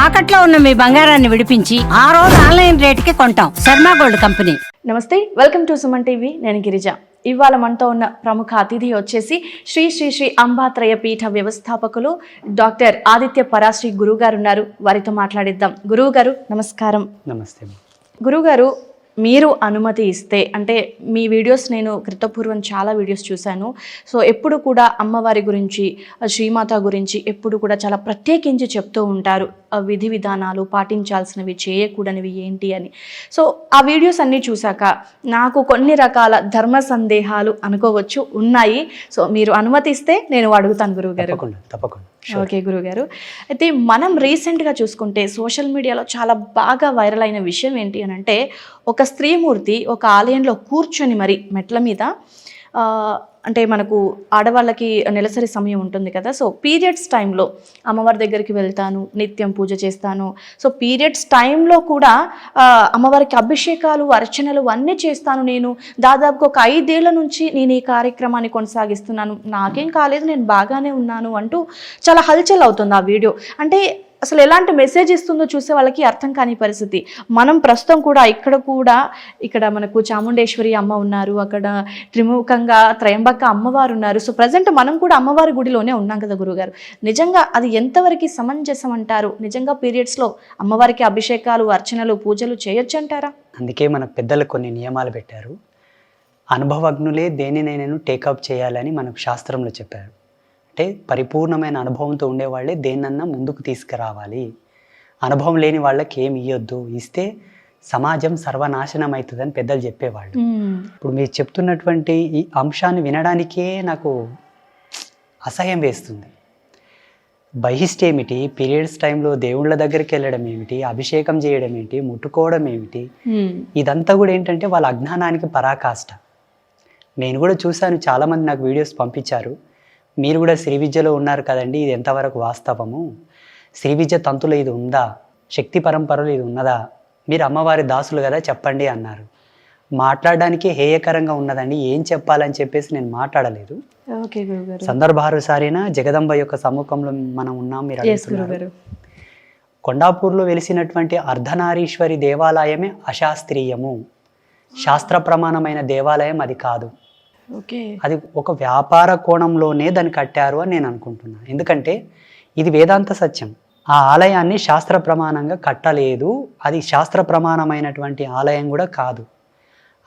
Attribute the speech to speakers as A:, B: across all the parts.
A: తాకట్లో ఉన్న మీ బంగారాన్ని విడిపించి ఆ రోజు ఆన్లైన్ రేటుకి కొంటాం. Sharma gold company.
B: నమస్తే, వెల్కమ్ టు సుమన్ టీవీ. నేను గిరిజ. ఇవాళ మనతో ఉన్న ప్రముఖ అతిథి వచ్చేసి శ్రీ శ్రీ శ్రీ అంబాత్రయ పీఠ వ్యవస్థాపకులు డాక్టర్ ఆదిత్య పరాశ్రీ గురువు గారు ఉన్నారు. వారితో మాట్లాడిద్దాం. గురువు గారు నమస్కారం.
C: నమస్తే.
B: గురువుగారు, మీరు అనుమతి ఇస్తే, అంటే మీ వీడియోస్ నేను క్రితపూర్వం చాలా వీడియోస్ చూశాను. సో ఎప్పుడు కూడా అమ్మవారి గురించి, శ్రీమాత గురించి ఎప్పుడు కూడా చాలా ప్రత్యేకించి చెప్తూ ఉంటారు. విధి విధానాలు పాటించాల్సినవి, చేయకూడనివి ఏంటి అని. సో ఆ వీడియోస్ అన్నీ చూశాక నాకు కొన్ని రకాల ధర్మ సందేహాలు అనుకోవచ్చు ఉన్నాయి. సో మీరు అనుమతిస్తే నేను అడుగుతాను గురువుగారు.
C: తప్పకుండా.
B: ఓకే గురువుగారు. అయితే మనం రీసెంట్గా చూసుకుంటే సోషల్ మీడియాలో చాలా బాగా వైరల్ అయిన విషయం ఏంటి అని అంటే, ఒక స్త్రీమూర్తి ఒక ఆలయంలో కూర్చొని మరి మెట్ల మీద, అంటే మనకు ఆడవాళ్ళకి నెలసరి సమయం ఉంటుంది కదా, సో పీరియడ్స్ టైంలో అమ్మవారి దగ్గరికి వెళ్తాను, నిత్యం పూజ చేస్తాను. సో పీరియడ్స్ టైంలో కూడా అమ్మవారికి అభిషేకాలు, అర్చనలు అన్నీ చేస్తాను. నేను దాదాపుగా ఒక 5 ఏళ్ల నుంచి నేను ఈ కార్యక్రమాన్ని కొనసాగిస్తున్నాను, నాకేం కాలేదు, నేను బాగానే ఉన్నాను అంటూ చాలా హల్చల్ అవుతుంది ఆ వీడియో. అంటే అసలు ఎలాంటి మెసేజ్ ఇస్తుందో చూసే వాళ్ళకి అర్థం కాని పరిస్థితి. మనం ప్రస్తుతం కూడా ఇక్కడ మనకు చాముండేశ్వరి అమ్మ ఉన్నారు, అక్కడ త్రిముఖంగా త్రయంబక అమ్మవారు ఉన్నారు. సో ప్రజెంట్ మనం కూడా అమ్మవారి గుడిలోనే ఉన్నాం కదా గురుగారు. నిజంగా అది ఎంతవరకు సమంజసం అంటారు? నిజంగా పీరియడ్స్లో అమ్మవారికి అభిషేకాలు, అర్చనలు, పూజలు చేయొచ్చు అంటారా?
C: అందుకే మన పెద్దలు కొన్ని నియమాలు పెట్టారు. అనుభవజ్ఞులే దేనినైనా టేకప్ చేయాలని మనకు శాస్త్రంలో చెప్పారు. అంటే పరిపూర్ణమైన అనుభవంతో ఉండేవాళ్ళే దేన్నన్నా ముందుకు తీసుకురావాలి. అనుభవం లేని వాళ్ళకి ఏమి ఇవ్వద్దు, ఇస్తే సమాజం సర్వనాశనం అవుతుందని పెద్దలు చెప్పేవాళ్ళు. ఇప్పుడు మీరు చెప్తున్నటువంటి ఈ అంశాన్ని వినడానికే నాకు అసహ్యం వేస్తుంది. బహిష్టేమిటి, పీరియడ్స్ టైంలో దేవుళ్ళ దగ్గరికి వెళ్ళడం ఏమిటి, అభిషేకం చేయడం ఏంటి, ముట్టుకోవడం ఏమిటి, ఇదంతా కూడా ఏంటంటే వాళ్ళ అజ్ఞానానికి పరాకాష్ట. నేను కూడా చూశాను, చాలామంది నాకు వీడియోస్ పంపించారు. మీరు కూడా శ్రీ విద్యలో ఉన్నారు కదండి, ఇది ఎంతవరకు వాస్తవము, శ్రీ విద్య తంతులో ఇది ఉందా, శక్తి పరంపరలో ఇది ఉన్నదా, మీరు అమ్మవారి దాసులు కదా చెప్పండి అన్నారు. మాట్లాడడానికి హేయకరంగా ఉన్నదండి, ఏం చెప్పాలని చెప్పేసి నేను మాట్లాడలేదు. సందర్భానుసారిన జగదంబ యొక్క సముఖంలో మనం ఉన్నాం. మీరు అడుగుతున్నారు. కొండాపూర్లో వెలిసినటువంటి అర్ధనారీశ్వరి దేవాలయమే అశాస్త్రీయము, శాస్త్ర ప్రమాణమైన దేవాలయం అది కాదు. అది ఒక వ్యాపార కోణంలోనే దాన్ని కట్టారు అని నేను అనుకుంటున్నాను. ఎందుకంటే ఇది వేదాంత సత్యం. ఆ ఆలయాన్ని శాస్త్ర ప్రమాణంగా కట్టలేదు, అది శాస్త్ర ప్రమాణమైనటువంటి ఆలయం కూడా కాదు.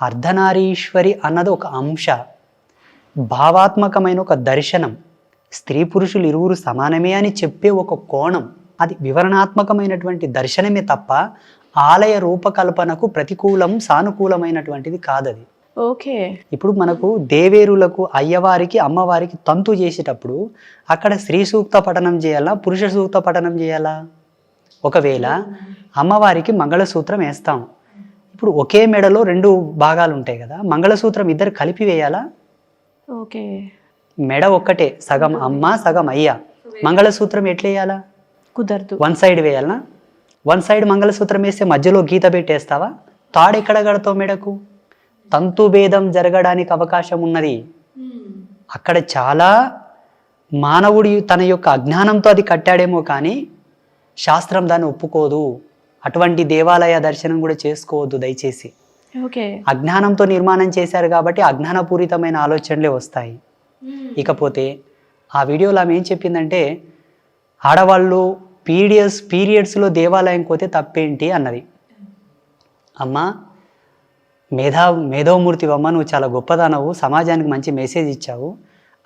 C: అర్ధనారీశ్వరి అన్నది ఒక అంశ, భావాత్మకమైన ఒక దర్శనం, స్త్రీ పురుషులు ఇరువురు సమానమే అని చెప్పే ఒక కోణం, అది వివరణాత్మకమైనటువంటి దర్శనమే తప్ప ఆలయ రూపకల్పనకు ప్రతికూలం, సానుకూలమైనటువంటిది కాదది.
B: ఓకే.
C: ఇప్పుడు మనకు దేవేరులకు, అయ్యవారికి, అమ్మవారికి తంతు చేసేటప్పుడు అక్కడ స్త్రీ సూక్త పఠనం చేయాలా, పురుష సూక్త పఠనం చేయాలా? ఒకవేళ అమ్మవారికి మంగళసూత్రం వేస్తాం, ఇప్పుడు ఒకే మెడలో 2 భాగాలు ఉంటాయి కదా, మంగళసూత్రం ఇద్దరు కలిపి వేయాలా?
B: ఓకే.
C: మెడ ఒక్కటే, సగం అమ్మ సగం అయ్య, మంగళసూత్రం ఎట్లా వేయాలా?
B: కుదరదు.
C: 1 సైడ్ వేయాలనా? 1 సైడ్ మంగళసూత్రం వేస్తే మధ్యలో గీత పెట్టేస్తావా? తాడు ఎక్కడ కడతావు మెడకు? తంతు భేదం జరగడానికి అవకాశం ఉన్నది. అక్కడ చాలా మానవుడి తన యొక్క అజ్ఞానంతో అది కట్టాడేమో కానీ శాస్త్రం దాన్ని ఒప్పుకోదు. అటువంటి దేవాలయ దర్శనం కూడా చేసుకోవద్దు దయచేసి. అజ్ఞానంతో నిర్మాణం చేశారు కాబట్టి అజ్ఞానపూరితమైన ఆలోచనలే వస్తాయి. ఇకపోతే ఆ వీడియోలో ఆమె ఏం చెప్పిందంటే, ఆడవాళ్ళు పీరియడ్స్లో దేవాలయం పోతే తప్పేంటి అన్నది. అమ్మ, మేధోమూర్తివమ్మ, నువ్వు చాలా గొప్పదానవు, సమాజానికి మంచి మెసేజ్ ఇచ్చావు.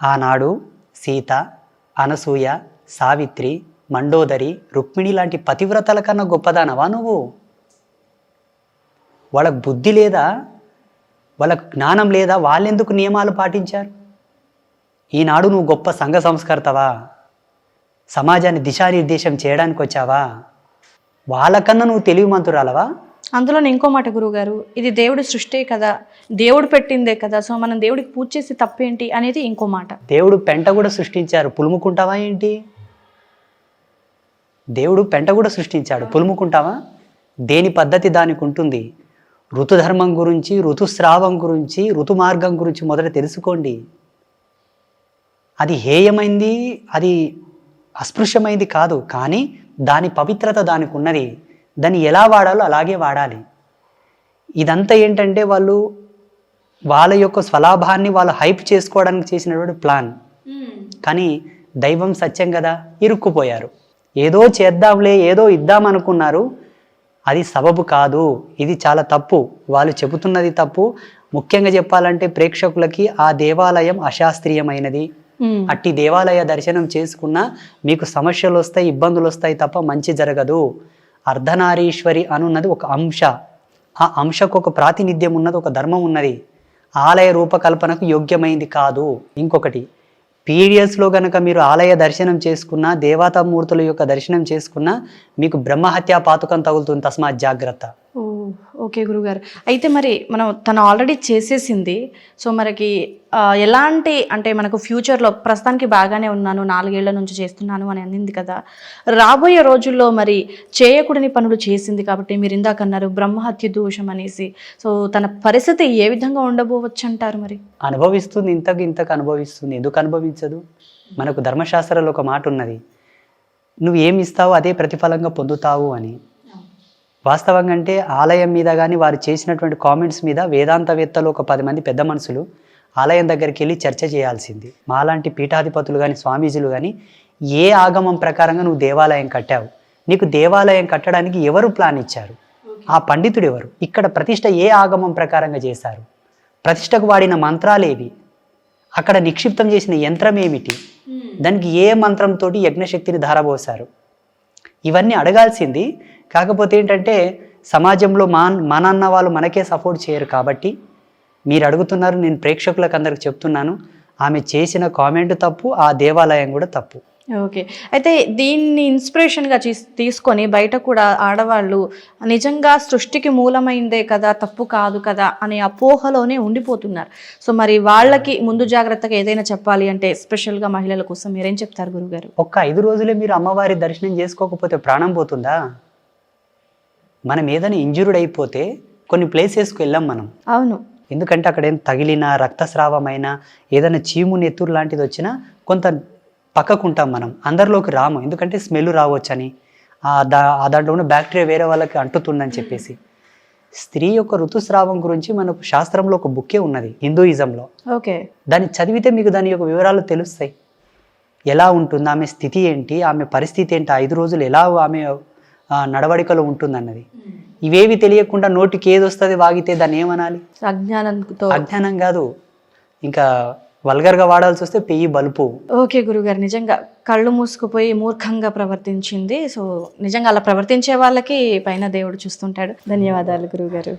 C: ఆనాడు సీత, అనసూయ, సావిత్రి, మండోదరి, రుక్మిణి లాంటి పతివ్రతల కన్నా గొప్పదానవా నువ్వు? వాళ్ళకు బుద్ధి లేదా? వాళ్ళకు జ్ఞానం లేదా? వాళ్ళెందుకు నియమాలు పాటించారు? ఈనాడు నువ్వు గొప్ప సంఘ సంస్కర్తవా? సమాజాన్ని దిశానిర్దేశం చేయడానికి వచ్చావా? వాళ్ళకన్నా నువ్వు తెలివిమంతురాలవా?
B: అందులో ఇంకో మాట గురువుగారు, ఇది దేవుడి సృష్టే కదా, దేవుడు పెట్టిందే కదా, సో మనం దేవుడికి పూజ చేసి తప్పేంటి అనేది ఇంకో మాట. దేవుడు
C: పెంట కూడా సృష్టించారు, పులుముకుంటావా ఏంటి? దేవుడు పెంట కూడా సృష్టించాడు, పులుముకుంటావా? దేని పద్ధతి దానికి ఉంటుంది. ఋతుధర్మం గురించి, ఋతుస్రావం గురించి, ఋతు మార్గం గురించి మొదట తెలుసుకోండి. అది హేయమైంది, అది అస్పృశ్యమైంది కాదు, కానీ దాని పవిత్రత దానికి ఉన్నది, దాన్ని ఎలా వాడాలో అలాగే వాడాలి. ఇదంతా ఏంటంటే వాళ్ళు వాళ్ళ యొక్క స్వలాభాన్ని వాళ్ళు హైప్ చేసుకోవడానికి చేసినటువంటి ప్లాన్. కానీ దైవం సత్యం కదా, ఇరుక్కుపోయారు. ఏదో చేద్దాంలే, ఏదో ఇద్దాం అనుకున్నారు, అది సబబు కాదు. ఇది చాలా తప్పు, వాళ్ళు చెబుతున్నది తప్పు. ముఖ్యంగా చెప్పాలంటే ప్రేక్షకులకి ఆ దేవాలయం అశాస్త్రీయమైనది. అట్టి దేవాలయ దర్శనం చేసుకున్నా మీకు సమస్యలు వస్తాయి, ఇబ్బందులు వస్తాయి తప్ప మంచి జరగదు. అర్ధనారీశ్వరి అనున్నది ఒక అంశ, ఆ అంశకు ఒక ప్రాతినిధ్యం ఉన్నది, ఒక ధర్మం ఉన్నది. ఆలయ రూపకల్పనకు యోగ్యమైంది కాదు. ఇంకొకటి, పీరియడ్స్లో కనుక మీరు ఆలయ దర్శనం చేసుకున్నా, దేవతామూర్తుల యొక్క దర్శనం చేసుకున్నా మీకు బ్రహ్మహత్యా పాతకం తగులుతుంది, తస్మాత్ జాగ్రత్త.
B: ఓకే గురుగారు. అయితే మరి మనం తను ఆల్రెడీ చేసేసింది, సో మనకి ఎలాంటి అంటే మనకు ఫ్యూచర్లో ప్రస్తుతానికి బాగానే ఉన్నాను, 4 ఏళ్ల నుంచి చేస్తున్నాను అని అనింది కదా, రాబోయే రోజుల్లో మరి చేయకూడని పనులు చేసింది కాబట్టి మీరు ఇందాక అన్నారు బ్రహ్మహత్య దోషం అనేసి, సో తన పరిస్థితి ఏ విధంగా ఉండబోవచ్చు అంటారు? మరి
C: అనుభవిస్తుంది, ఇంతకు అనుభవిస్తుంది. ఎందుకు అనుభవించదు? మనకు ధర్మశాస్త్రాల్లో ఒక మాట ఉన్నది, నువ్వు ఏమి ఇస్తావో అదే ప్రతిఫలంగా పొందుతావు అని. వాస్తవంగా అంటే ఆలయం మీద కానీ వారు చేసినటువంటి కామెంట్స్ మీద వేదాంతవేత్తలు ఒక 10 మంది పెద్ద మనుషులు ఆలయం దగ్గరికి వెళ్ళి చర్చ చేయాల్సింది. మాలాంటి పీఠాధిపతులు కానీ స్వామీజీలు కానీ ఏ ఆగమం ప్రకారంగా నువ్వు దేవాలయం కట్టావు, నీకు దేవాలయం కట్టడానికి ఎవరు ప్లాన్ ఇచ్చారు, ఆ పండితుడు ఎవరు, ఇక్కడ ప్రతిష్ట ఏ ఆగమం ప్రకారంగా చేశారు, ప్రతిష్టకు వాడిన మంత్రాలేవి, అక్కడ నిక్షిప్తం చేసిన యంత్రం ఏమిటి, దానికి ఏ మంత్రంతో యజ్ఞశక్తిని ధారబోసారు, ఇవన్నీ అడగాల్సింది. కాకపోతే ఏంటంటే సమాజంలో మానన్న వాళ్ళు మనకే సపోర్ట్ చేయరు కాబట్టి మీరు అడుగుతున్నారు. నేను ప్రేక్షకులకు అందరికి చెప్తున్నాను, ఆమె చేసిన కామెంట్ తప్పు, ఆ దేవాలయం కూడా తప్పు.
B: ఓకే. అయితే దీన్ని ఇన్స్పిరేషన్గా తీసుకొని బయట కూడా ఆడవాళ్ళు నిజంగా సృష్టికి మూలమైందే కదా, తప్పు కాదు కదా అనే అపోహలోనే ఉండిపోతున్నారు. సో మరి వాళ్ళకి ముందు జాగ్రత్తగా ఏదైనా చెప్పాలి అంటే స్పెషల్గా మహిళల కోసం మీరేం చెప్తారు గురుగారు?
C: ఒక్క 5 రోజులే మీరు అమ్మవారి దర్శనం చేసుకోకపోతే ప్రాణం పోతుందా? మనం ఏదైనా ఇంజుర్డ్ అయిపోతే కొన్ని ప్లేసెస్కి వెళ్ళాం మనం. అవును, ఎందుకంటే అక్కడ ఏం తగిలినా, రక్తస్రావమైనా, ఏదైనా చీము నెత్తురు లాంటిది వచ్చినా కొంత పక్కకుంటాం మనం, అందరిలోకి రాము. ఎందుకంటే స్మెల్ రావచ్చని, దాంట్లో ఉన్న బ్యాక్టీరియా వేరే వాళ్ళకి అంటుతుందని చెప్పేసి. స్త్రీ యొక్క ఋతుస్రావం గురించి మనకు శాస్త్రంలో ఒక బుక్కే ఉన్నది హిందూయిజంలో. ఓకే, దాన్ని చదివితే మీకు దాని యొక్క వివరాలు తెలుస్తాయి. ఎలా ఉంటుంది ఆమె స్థితి ఏంటి, ఆమె పరిస్థితి ఏంటి, 5 రోజులు ఎలా ఆమె నడవడికలో ఉంటుందన్నది. ఇవేవి తెలియకుండా నోటికి ఏది వస్తుంది వాగితే దాన్ని ఏమనాలి? అజ్ఞానం కాదు, ఇంకా వల్గర్గా వాడాల్సి వస్తే పెయ్యి బలుపు.
B: ఓకే గురుగారు, నిజంగా కళ్ళు మూసుకుపోయి మూర్ఖంగా ప్రవర్తించింది. సో నిజంగా అలా ప్రవర్తించే వాళ్ళకి పైన దేవుడు చూస్తుంటాడు. ధన్యవాదాలు గురుగారు.